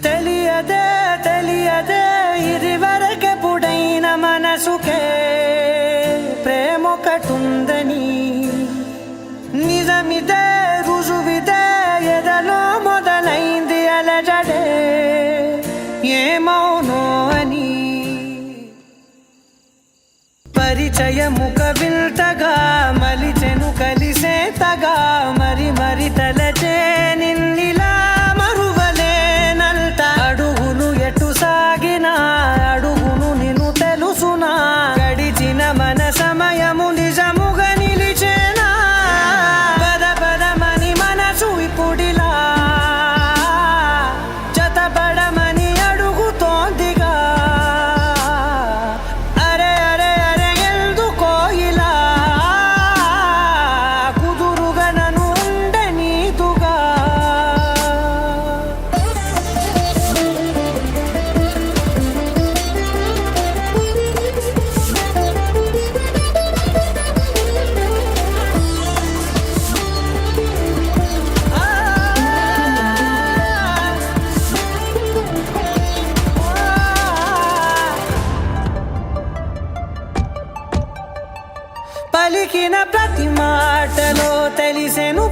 తెలియదే తెలియదే ఇది వరకెప్పుడైన మనసుకే ప్రేమొకటుందని, నిజమిదే రుజువిదే ఎదలో మొదలైంది అలజడే ఏమౌనో అని. పరిచయముక విల్తగా మలిచెను కలిసేతగా మరి మరి తలచే నిన్నిలా మరువలేనంత. అడుగులు ఎటు సాగినా అడుగును నిన్ను తెలుసునా, గడిచిన మన సమయము నిజముగా నిలిచేనా. పద పదమని మనసు ఇప్పుడిలా జతపడమని అడుగుతోందిగా. అరే అరే అరే ఎందుకో ఇలా కుదురుగా నన్ను ఉండనీతుగా. పలికిన ప్రతి మాటలో తెలిసెను